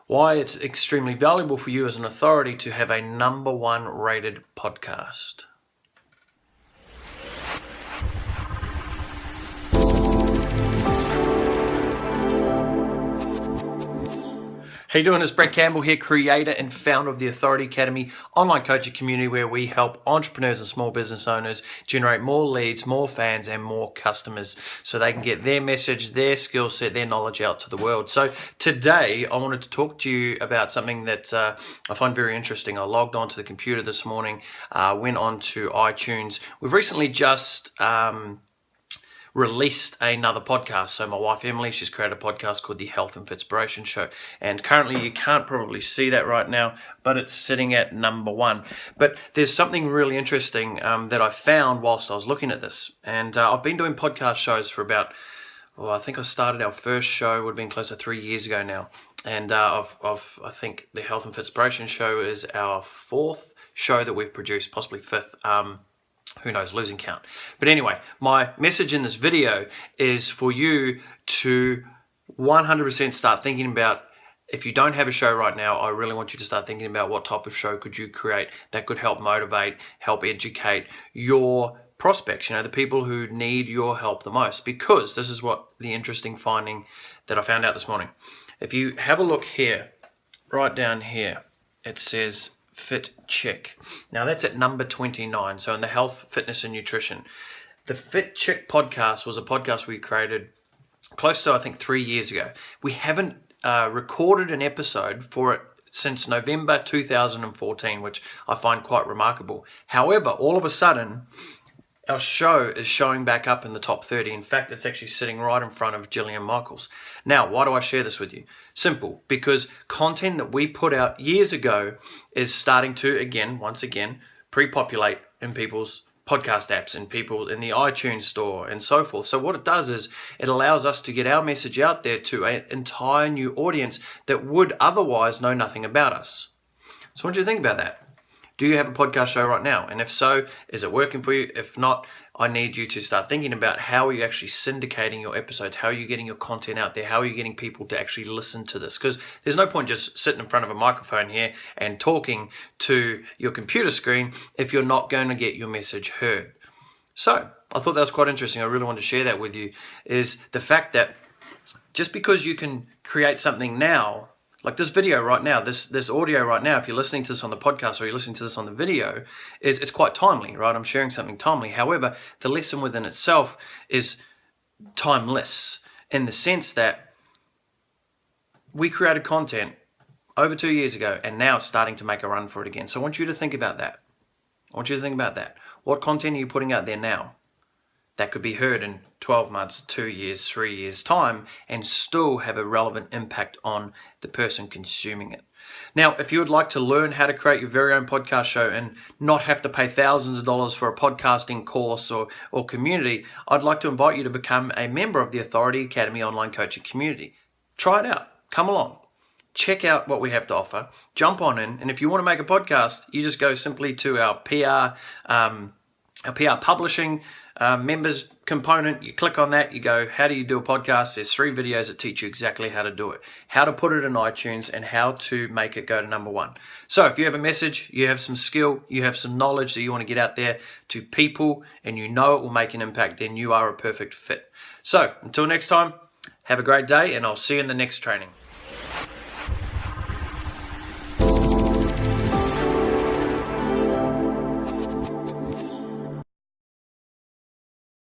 Why it's extremely valuable for you as an authority to have a #1 rated podcast. How you doing? It's Brett Campbell here, creator and founder of the Authority Academy online coaching community, where we help entrepreneurs and small business owners generate more leads, more fans, and more customers so they can get their message, their skill set, their knowledge out to the world. So today I wanted to talk to you about something that I find very interesting. I logged onto the computer this morning, went on to iTunes. We've recently just released another podcast. So my wife Emily, she's created a podcast called the Health and Fitspiration Show, and currently you can't probably see that right now, but it's sitting at #1. But there's something really interesting that I found whilst I was looking at this, and I've been doing podcast shows for about, I think I started our first show would have been close to 3 years ago now, and I think the Health and Fitspiration Show is our 4th show that we've produced, possibly 5th. Who knows, losing count. But anyway, my message in this video is for you to 100% start thinking about, if you don't have a show right now, I really want you to start thinking about what type of show could you create that could help motivate, help educate your prospects, the people who need your help the most. Because this is what the interesting finding that I found out this morning. If you have a look here, right down here, it says Fit Chick. Now that's at number 29. So in the health, fitness, and nutrition, the Fit Chick podcast was a podcast we created close to, I think, 3 years ago. We haven't recorded an episode for it since November 2014, which I find quite remarkable. However, all of a sudden, our show is showing back up in the top 30. In fact, it's actually sitting right in front of Jillian Michaels. Now, why do I share this with you? Simple, because content that we put out years ago is starting to, once again, pre-populate in people's podcast apps, in the iTunes store, and so forth. So what it does is it allows us to get our message out there to an entire new audience that would otherwise know nothing about us. So what do you think about that? Do you have a podcast show right now? And if so, is it working for you? If not, I need you to start thinking about how are you actually syndicating your episodes? How are you getting your content out there? How are you getting people to actually listen to this? Because there's no point just sitting in front of a microphone here and talking to your computer screen if you're not going to get your message heard. So I thought that was quite interesting. I really wanted to share that with you, is the fact that just because you can create something now, like this video right now, this audio right now, if you're listening to this on the podcast or you're listening to this on the video, it's quite timely, right? I'm sharing something timely. However, the lesson within itself is timeless in the sense that we created content over 2 years ago and now it's starting to make a run for it again. So I want you to think about that. What content are you putting out there now that could be heard in 12 months, 2 years, 3 years time, and still have a relevant impact on the person consuming it? Now, if you would like to learn how to create your very own podcast show and not have to pay thousands of dollars for a podcasting course or community, I'd like to invite you to become a member of the Authority Academy online coaching community. Try it out. Come along. Check out what we have to offer. Jump on in. And if you want to make a podcast, you just go simply to our PR publishing members component. You click on that, you go, how do you do a podcast? There's 3 videos that teach you exactly how to do it, how to put it in iTunes, and how to make it go to #1. So if you have a message, you have some skill, you have some knowledge that you want to get out there to people, and you know it will make an impact, then you are a perfect fit. So until next time, have a great day, and I'll see you in the next training.